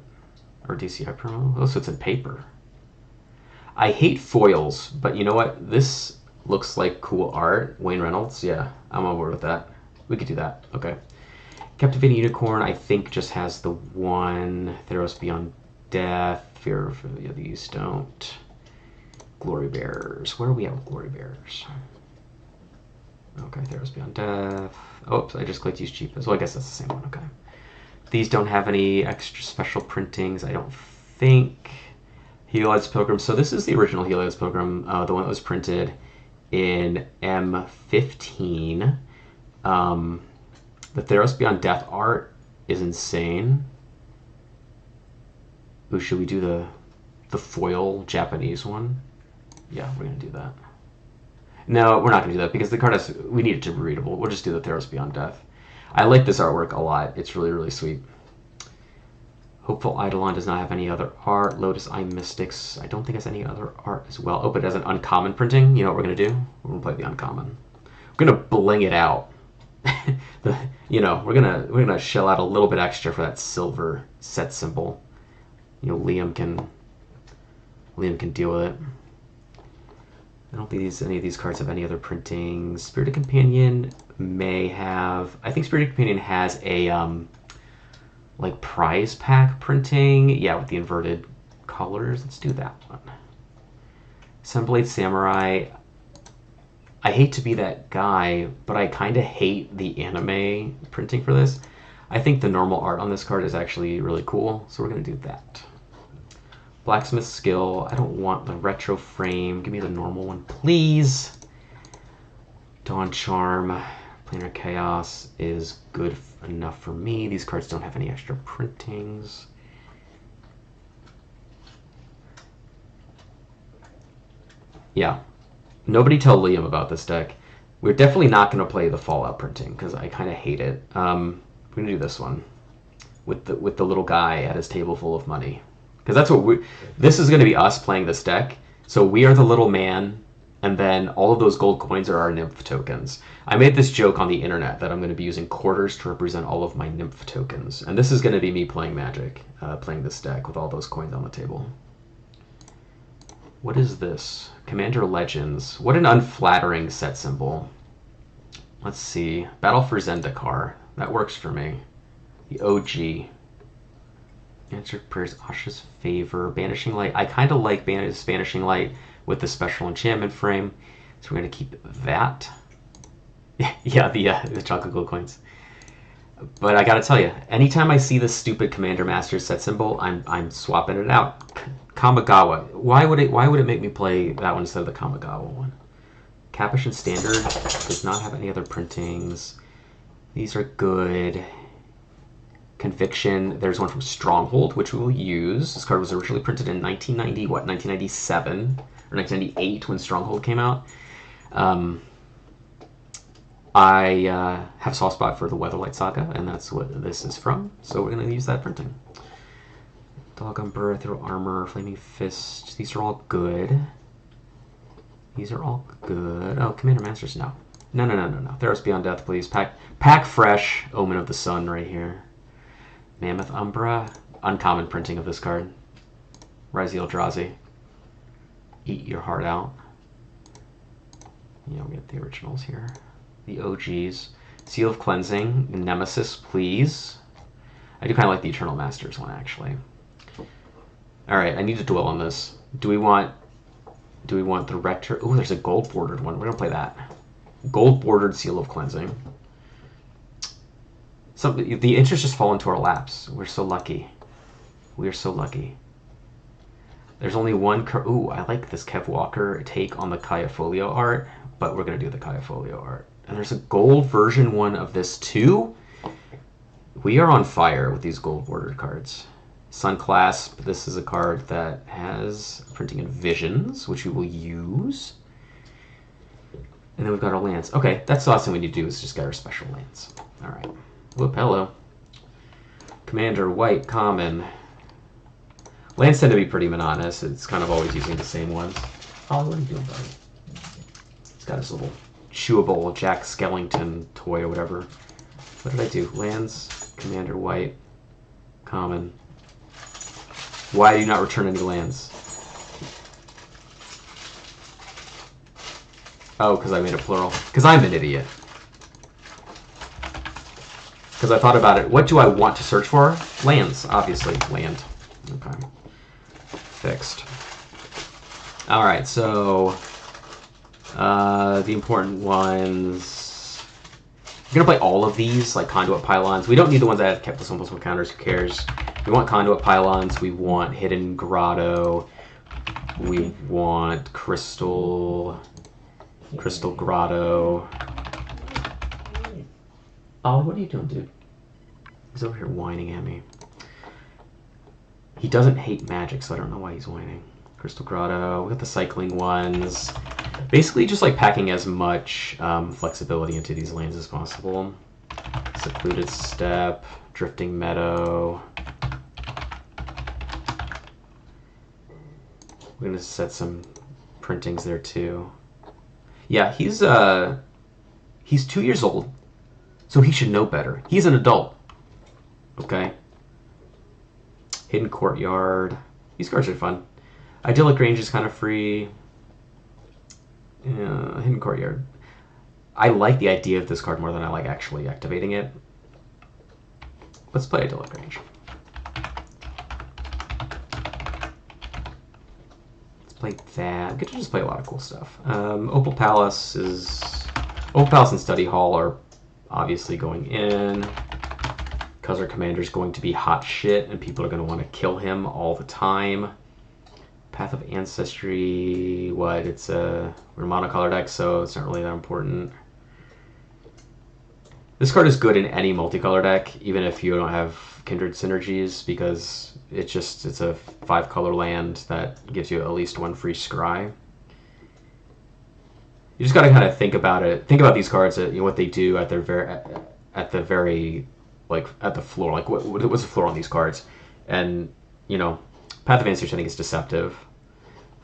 or DCI promo. Oh, so it's in paper. I hate foils, but you know what? This looks like cool art. Wayne Reynolds, yeah, I'm on board with that. We could do that. Okay. Captivating Unicorn, I think, just has the one. Theros Beyond Death. Fear for the these don't. Glory Bearers. Where are we at with Glory Bearers? Okay, Theros Beyond Death. Oops, I just clicked use cheapest. Well, I guess that's the same one. Okay. These don't have any extra special printings, I don't think. Heliod's Pilgrim. So this is the original Heliod's Pilgrim, the one that was printed in M15. The Theros Beyond Death art is insane. Ooh, should we do the foil Japanese one? Yeah, we're going to do that. No, we're not going to do that because the card has, we need it to be readable. We'll just do the Theros Beyond Death. I like this artwork a lot. It's really, really sweet. Hopeful Eidolon does not have any other art. Lotus Eye Mystics, I don't think has any other art as well. Oh, but it has an uncommon printing. You know what we're going to do? We're going to play the uncommon. We're going to bling it out. You know, we're gonna shell out a little bit extra for that silver set symbol. You know, Liam can deal with it. I don't think any of these cards have any other printings. Spirited Companion may have. I think Spirited Companion has a like prize pack printing. Yeah, with the inverted colors. Let's do that one. Sunblade Samurai. I hate to be that guy, but I kind of hate the anime printing for this. I think the normal art on this card is actually really cool, so we're going to do that. Blacksmith Skill. I don't want the retro frame. Give me the normal one, please. Dawn Charm. Planar Chaos is good enough for me. These cards don't have any extra printings. Yeah. Nobody tell Liam about this deck. We're definitely not going to play the Fallout printing because I kind of hate it. We're going to do this one with the little guy at his table full of money. Because that's what we. This is going to be us playing this deck. So we are the little man, and then all of those gold coins are our nymph tokens. I made this joke on the internet that I'm going to be using quarters to represent all of my nymph tokens. And this is going to be me playing Magic, playing this deck with all those coins on the table. What is this? Commander Legends. What an unflattering set symbol. Let's see. Battle for Zendikar. That works for me. The OG. Answered Prayers, Asha's Favor, Banishing Light. I kind of like Banishing Light with the special enchantment frame, so we're going to keep that. Yeah, the chocolate gold coins. But I gotta tell you, anytime I see this stupid Commander Master set symbol, I'm swapping it out. Kamigawa. Why would it make me play that one instead of the Kamigawa one? Capuchin Standard does not have any other printings. These are good. Conviction. There's one from Stronghold, which we will use. This card was originally printed in 1997 or 1998 when Stronghold came out. I have a soft spot for the Weatherlight Saga, and that's what this is from. So we're going to use that printing. Dog Umber, Ethereal Armor, Flaming Fist. These are all good. These are all good. Oh, Commander Masters, no. No. Theros Beyond Death, please. Pack Fresh, Omen of the Sun right here. Mammoth Umbra. Uncommon printing of this card. Raziel Eldrazi. Eat Your Heart Out. Yeah, we get the originals here. The OGs. Seal of Cleansing. Nemesis, please. I do kind of like the Eternal Masters one, actually. Alright, I need to dwell on this. Do we want the Rector? Oh, there's a gold bordered one. We're going to play that. Gold bordered Seal of Cleansing. The interest just fall into our laps. We're so lucky. We are so lucky. There's only one card. Ooh, I like this Kev Walker take on the Kaya Folio art, but we're going to do the Kaya Folio art. And there's a gold version one of this too. We are on fire with these gold bordered cards. Sunclasp. This is a card that has printing in Visions, which we will use. And then we've got our lands. Okay, that's the last thing we need to do is just get our special lands. All right. Whoop, hello. Commander, white, common. Lands tend to be pretty monotonous. It's kind of always using the same ones. Oh, what are you doing, buddy? It's got his little chewable Jack Skellington toy or whatever. What did I do? Lands, Commander, white, common. Why do you not return any lands? Oh, because I made a plural. Because I'm an idiot. Because I thought about it. What do I want to search for? Lands, obviously. Land. Okay. Fixed. Alright, so the important ones. We're going to play all of these, like Conduit Pylons. We don't need the ones that have kept +1/+1 counters. Who cares? We want Conduit Pylons. We want Hidden Grotto. We want Crystal Grotto. Oh, what are you doing, dude? He's over here whining at me. He doesn't hate magic, so I don't know why he's whining. Crystal Grotto. We got the cycling ones. Basically just like packing as much flexibility into these lands as possible. Secluded Steppe. Drifting Meadow. We're going to set some printings there too. Yeah, he's 2 years old. So he should know better. He's an adult. Okay. Hidden Courtyard. These cards are fun. Idyllic Range is kind of free. Yeah, Hidden Courtyard. I like the idea of this card more than I like actually activating it. Let's play Idyllic Range. Let's play that. We get to just play a lot of cool stuff. Opal Palace and Study Hall are obviously going in because our commander's going to be hot shit and people are going to want to kill him all the time. Path of Ancestry, what? We're a monocolor deck, so it's not really that important. This card is good in any multicolor deck, even if you don't have Kindred Synergies, because it's a 5-color land that gives you at least 1 free scry. You just got to kind of think about it. Think about these cards, what they do at the very, like at the floor. Like what's the floor on these cards? And Path of Answers, I think, is deceptive.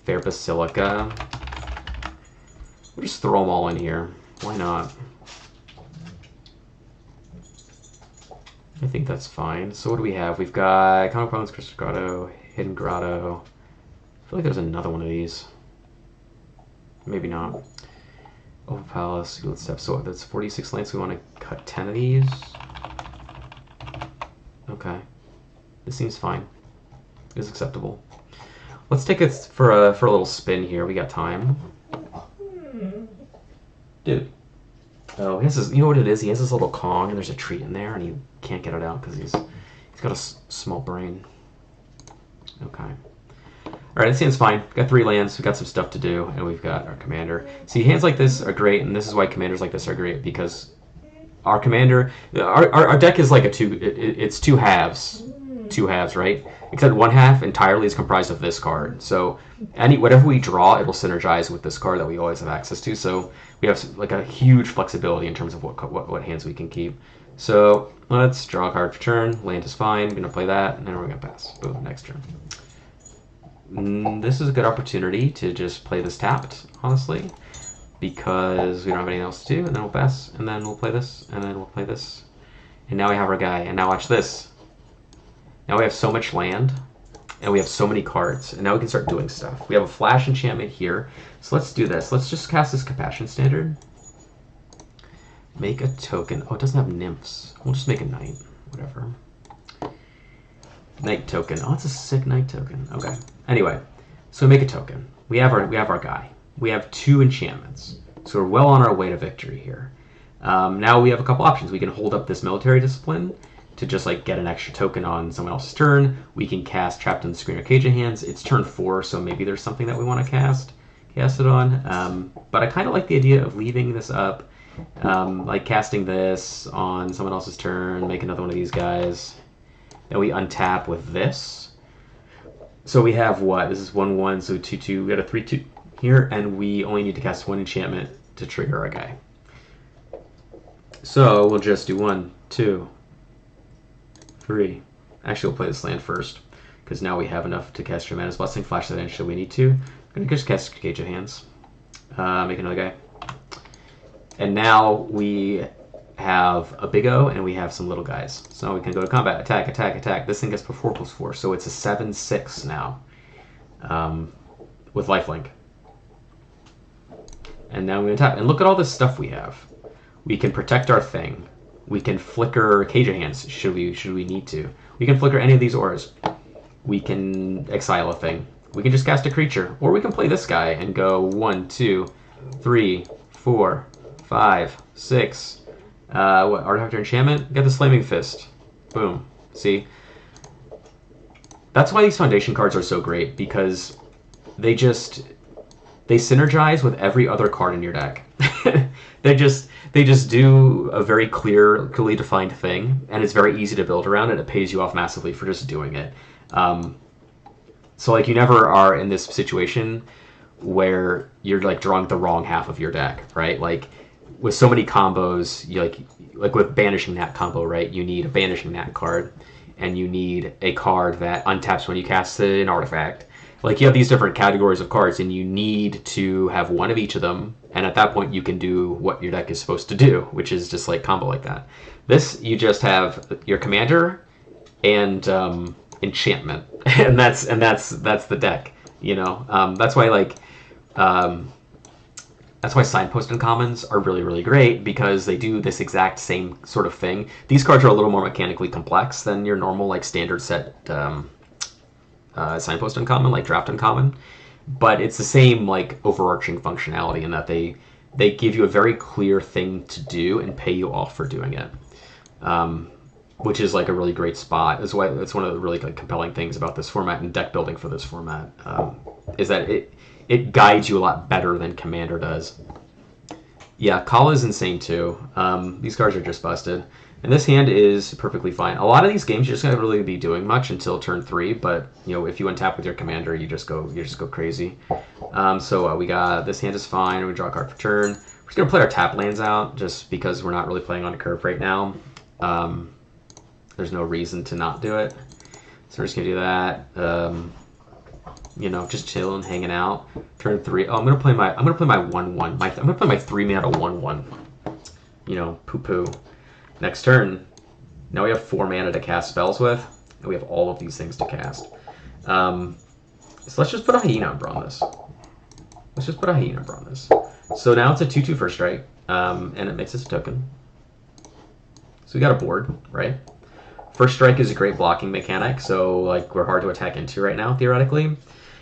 Fair Basilica. We'll just throw them all in here. Why not? I think that's fine. So what do we have? We've got Comic Bones, Crystal Grotto, Hidden Grotto. I feel like there's another one of these. Maybe not. Opal Palace, Good Step. So that's 46 lands. So we want to cut 10 of these. Okay. This seems fine. It's acceptable. Let's take it for a little spin here. We got time. Dude. Oh, he has this, you know what it is? He has this little Kong, and there's a treat in there, and he can't get it out because he's got a small brain. Okay. All right, it seems fine. We've got 3 lands. We've got some stuff to do, and we've got our commander. See, hands like this are great, and this is why commanders like this are great, because our commander, our deck is like it's 2 halves. 2 halves, right? Except 1 half entirely is comprised of this card. So whatever we draw, it'll synergize with this card that we always have access to. So we have like a huge flexibility in terms of what hands we can keep. So let's draw a card for turn. Land is fine. I'm gonna play that, and then we're gonna pass. Boom. Next turn. This is a good opportunity to just play this tapped, honestly, because we don't have anything else to do. And then we'll pass, and then we'll play this, and then we'll play this, and now we have our guy. And now watch this. Now we have so much land, and we have so many cards, and now we can start doing stuff. We have a flash enchantment here, so let's do this. Let's just cast this Compassion Standard. Make a token. Oh, it doesn't have nymphs. We'll just make a knight. Whatever. Knight token. Oh, it's a sick knight token. Okay. Anyway, so we make a token. We have our guy. We have 2 enchantments, so we're well on our way to victory here. Now we have a couple options. We can hold up this Military Discipline to just like get an extra token on someone else's turn. We can cast Trapped in the Screen or Cage of Hands. It's turn 4, so maybe there's something that we want to cast it on. But I kind of like the idea of leaving this up, like casting this on someone else's turn, make another one of these guys. Then we untap with this. So we have what? This is 1/1, so 2/2. We got a 3/2 here, and we only need to cast 1 enchantment to trigger our guy. So we'll just do 1, 2, 3. Actually, we'll play this land first, because now we have enough to cast Tremendous Blessing, flash that in should we need to. I'm going to just cast Cage of Hands. Make another guy. And now we have a big O, and we have some little guys. So we can go to combat, attack, attack, attack. This thing gets 4/4, so it's a 7/6 now, with lifelink. And now we're going to tap. And look at all this stuff we have. We can protect our thing. We can flicker Cage of Hands should we need to. We can flicker any of these auras. We can exile a thing. We can just cast a creature. Or we can play this guy and go 1, 2, 3, 4, 5, 6. What, Artifact or Enchantment? Get this Flaming Fist. Boom. See? That's why these Foundation cards are so great, because they synergize with every other card in your deck. They just do a very clearly defined thing, and it's very easy to build around, and it pays you off massively for just doing it. So like you never are in this situation where you're like drawing the wrong half of your deck, right? Like with so many combos, you like with Banishing That combo, right? You need a Banishing That card, and you need a card that untaps when you cast an artifact. Like you have these different categories of cards, and you need to have one of each of them, and at that point you can do what your deck is supposed to do, which is just like combo like that. This, you just have your commander and enchantment, and that's the deck. That's why that's why Signpost Uncommons are really, really great, because they do this exact same sort of thing. These cards are a little more mechanically complex than your normal like standard set Signpost Uncommon, like Draft Uncommon, but it's the same like overarching functionality in that they give you a very clear thing to do and pay you off for doing it, which is like a really great spot. That's why it's one of the really like compelling things about this format and deck building for this format, is that it guides you a lot better than Commander does. Yeah, Kala is insane too. These cards are just busted. And this hand is perfectly fine. A lot of these games you're just gonna really be doing much until turn 3, but you know, if you untap with your commander, you just go crazy. So we got this hand is fine. We draw a card for turn. We're just gonna play our tap lands out just because we're not really playing on a curve right now. There's no reason to not do it. So we're just gonna do that. You know, just chilling, hanging out. Turn 3. Oh, I'm gonna play my 1/1. I'm gonna play my 3-mana 1/1. You know, poo poo. Next turn. Now we have 4 mana to cast spells with, and we have all of these things to cast. So let's just put a Hyena Umber on this. So now it's a 2/2 first strike, and it makes us a token. So we got a board, right? First strike is a great blocking mechanic, so like we're hard to attack into right now, theoretically.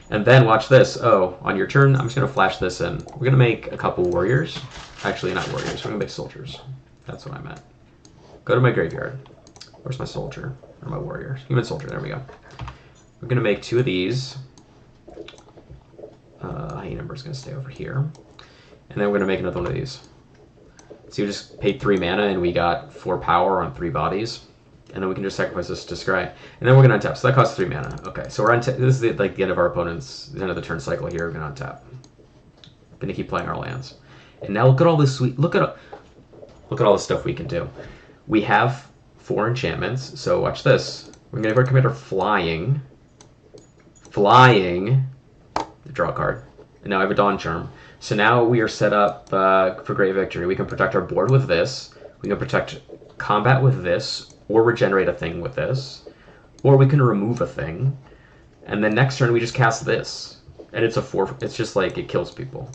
And then watch this. Oh, on your turn, I'm just gonna flash this in. We're gonna make a couple warriors. Actually, not warriors. We're gonna make soldiers. That's what I meant. Go to my graveyard. Where's my soldier? Or my warrior? Human soldier. There we go. We're gonna make 2 of these. Hyena Umber is gonna stay over here, and then we're gonna make another one of these. So you just paid 3 mana, and we got 4 power on 3 bodies. And then we can just sacrifice this to scry. And then we're going to untap. So that costs 3 mana. Okay, so we're this is the end of our opponent's, the end of the turn cycle here. We're going to untap. Going to keep playing our lands. And now look at all this sweet, look at all the stuff we can do. We have 4 enchantments. So watch this. We're going to give our commander flying. Draw a card. And now I have a Dawn Charm. So now we are set up for great victory. We can protect our board with this. We can protect combat with this. Or regenerate a thing with this, or we can remove a thing, and then next turn we just cast this, and it's a 4. It's just like it kills people.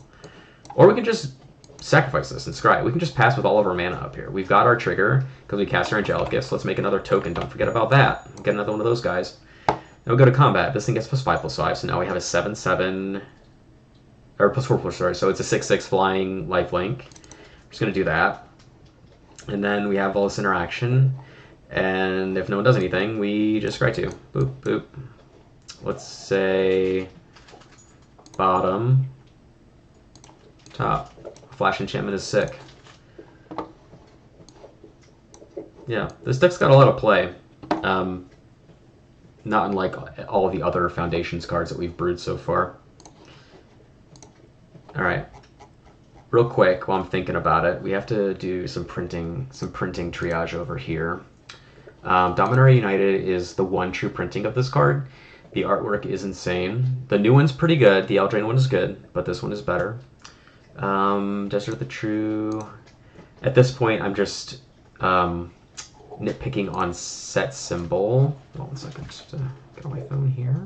Or we can just sacrifice this and scry. We can just pass with all of our mana up here. We've got our trigger because we cast our angelic gifts. Let's make another token. Don't forget about that. Get another one of those guys. Then we go to combat. This thing gets +5/+5, so now we have a 7/7 or +4/+4. Sorry, so it's a 6/6 flying lifelink. I'm just gonna do that, and then we have all this interaction. And if no one does anything, we just scry 2. Boop, boop. Let's say bottom, top. Flash enchantment is sick. Yeah, this deck's got a lot of play. Not unlike all of the other Foundations cards that we've brewed so far. Alright. Real quick, while I'm thinking about it, we have to do some printing triage over here. Dominaria United is the one true printing of this card. The artwork is insane. The new one's pretty good. The Eldraine one is good, but this one is better. Desert of the True. At this point, I'm just nitpicking on set symbol. Hold on one second, just get on my phone here.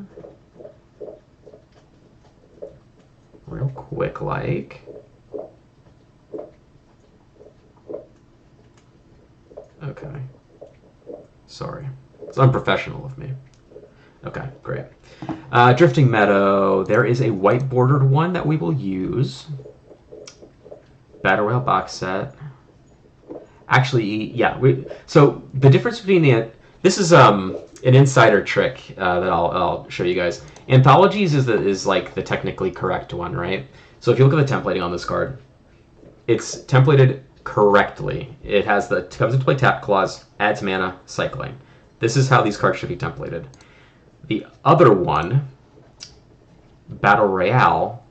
Real quick, like. Okay. Sorry. It's unprofessional of me. Okay, great. Drifting Meadow. There is a white bordered one that we will use. Battle Royale box set. Actually, yeah. So the difference between this is an insider trick that I'll show you guys. Anthologies is like the technically correct one, right? So if you look at the templating on this card, it's templated correctly. It has the comes into play tap clause, adds mana, cycling. This is how these cards should be templated. The other one, Battle Royale,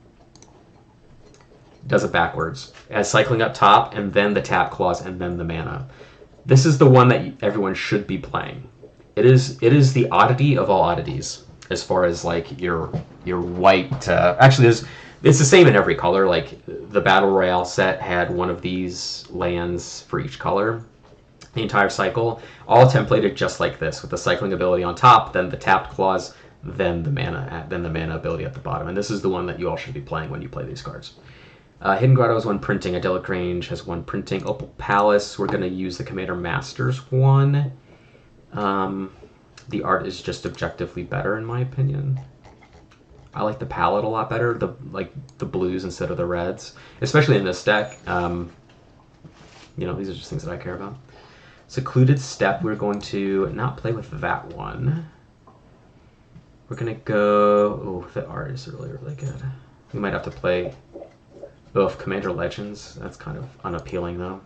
does it backwards. It has cycling up top, and then the tap clause, and then the mana. This is the one that everyone should be playing. It is the oddity of all oddities, as far as like your white. Actually, it's the same in every color. Like the Battle Royale set had one of these lands for each color. The entire cycle, all templated just like this, with the cycling ability on top, then the tapped clause, then the mana ability at the bottom. And this is the one that you all should be playing when you play these cards. Hidden Grotto has 1 printing. Idyllic Range has 1 printing. Opal Palace, we're going to use the Commander Masters one. The art is just objectively better, in my opinion. I like the palette a lot better, the blues instead of the reds, especially in this deck. You know, these are just things that I care about. Secluded Steppe, we're going to not play with that one. We're going to go... Oh, the art is really, really good. We might have to play Ugh, Commander Legends. That's kind of unappealing, though.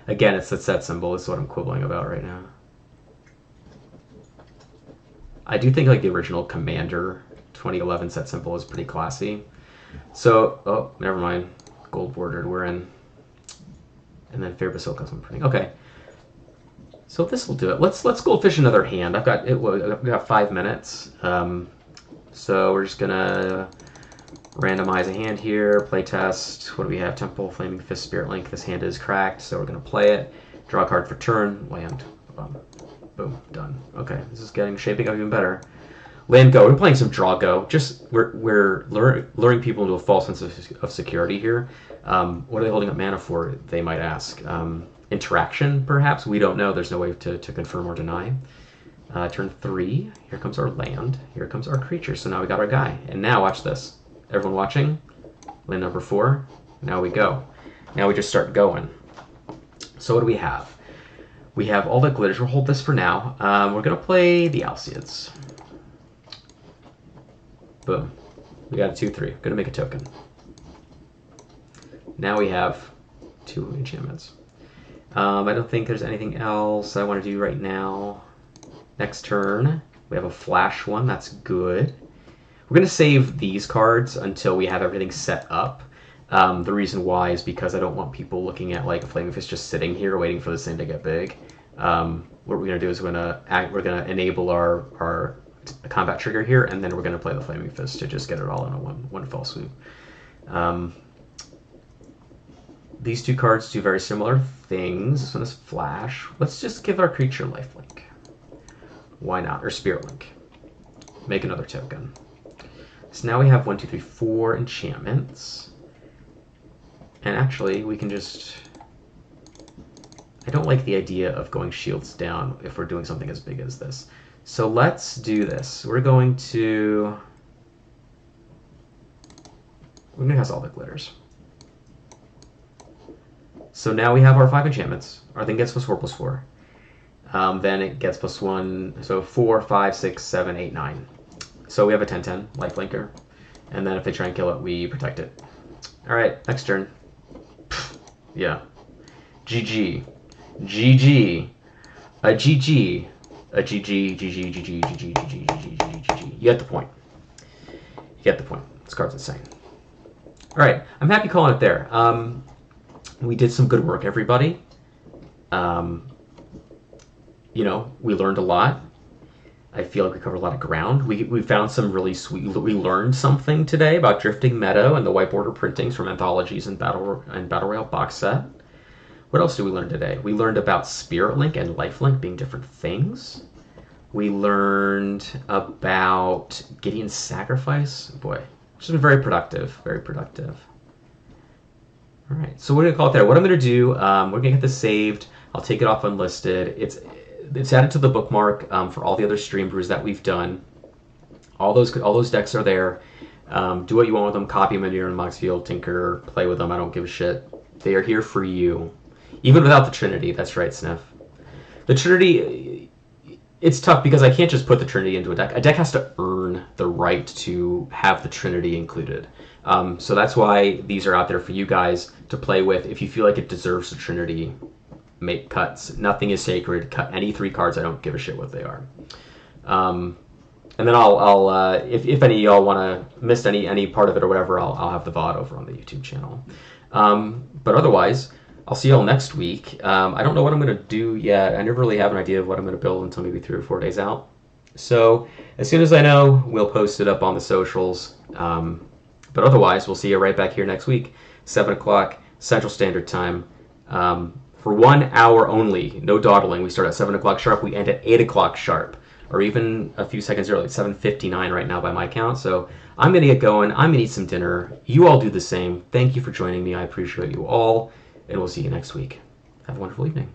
Again, it's the set symbol. Is what I'm quibbling about right now. I do think like the original Commander 2011 set symbol is pretty classy. So, oh, never mind. Gold bordered. We're in. And then Fair Basilica I'm printing. Okay. So this will do it. Let's goldfish another hand. I've got 5 minutes. So we're just gonna randomize a hand here, play test. What do we have? Temple, Flaming Fist, Spirit Link. This hand is cracked, so we're going to play it. Draw a card for turn, land. Boom, done. Okay, this is shaping up even better. Land go. We're playing some draw go. Just we're luring people into a false sense of security here. What are they holding up mana for? They might ask. Interaction, perhaps. We don't know. There's no way to confirm or deny. Turn 3. Here comes our land. Here comes our creature. So now we got our guy. And now watch this. Everyone watching? Land number 4. Now we go. Now we just start going. So what do we have? We have all the glitters. We'll hold this for now. We're going to play the Alceids. Boom. We got a 2-3. Going to make a token. Now we have 2 enchantments. I don't think there's anything else I want to do right now. Next turn, we have a flash one. That's good. We're going to save these cards until we have everything set up. The reason why is because I don't want people looking at like a Flaming Fist just sitting here waiting for this thing to get big. What we're going to do is we're going to enable our combat trigger here, and then we're going to play the Flaming Fist to just get it all in a one fell swoop. These 2 cards do very similar things. This one is flash. Let's just give our creature lifelink. Why not? Or Spirit Link. Make another token. So now we have 1, 2, 3, 4 enchantments. And actually, we can just... I don't like the idea of going shields down if we're doing something as big as this. So let's do this. We're going to cast all the glitters. So now we have our 5 enchantments. Our thing gets +4/+4. Then it gets +1, so 4, 5, 6, 7, 8, 9. So we have a 10/10 lifelinker. And then if they try and kill it, we protect it. Alright, next turn. Yeah. GG. GG. A GG. A GG, GG, GG, GG, GG, GG, GG, GG. You get the point. You get the point. This card's insane. Alright, I'm happy calling it there. We did some good work, everybody. You know, we learned a lot. I feel like we covered a lot of ground. We found some really sweet... We learned something today about Drifting Meadow and the white border printings from anthologies and Battle Royale box set. What else did we learn today? We learned about Spirit Link and Lifelink being different things. We learned about Gideon's Sacrifice. Boy, which has been very productive. Very productive. All right, so we're going to call it there. What I'm going to do, we're going to get this saved. I'll take it off unlisted. It's added to the bookmark for all the other stream brews that we've done. All those decks are there. Do what you want with them. Copy them into your inbox field. Tinker. Play with them. I don't give a shit. They are here for you. Even without the Trinity. That's right, Sniff. The Trinity, it's tough because I can't just put the Trinity into a deck. A deck has to earn the right to have the Trinity included. So that's why these are out there for you guys to play with. If you feel like it deserves the Trinity, make cuts. Nothing is sacred. Cut any 3 cards. I don't give a shit what they are. And then I'll if any of y'all want to miss any part of it or whatever, I'll have the VOD over on the YouTube channel. But otherwise, I'll see y'all next week. I don't know what I'm going to do yet. I never really have an idea of what I'm going to build until maybe 3 or 4 days out. So as soon as I know, we'll post it up on the socials. But otherwise, we'll see you right back here next week, 7 o'clock Central Standard Time. For 1 hour only, no dawdling. We start at 7 o'clock sharp. We end at 8 o'clock sharp, or even a few seconds early. It's 7:59 right now by my count. So I'm going to get going. I'm going to eat some dinner. You all do the same. Thank you for joining me. I appreciate you all, and we'll see you next week. Have a wonderful evening.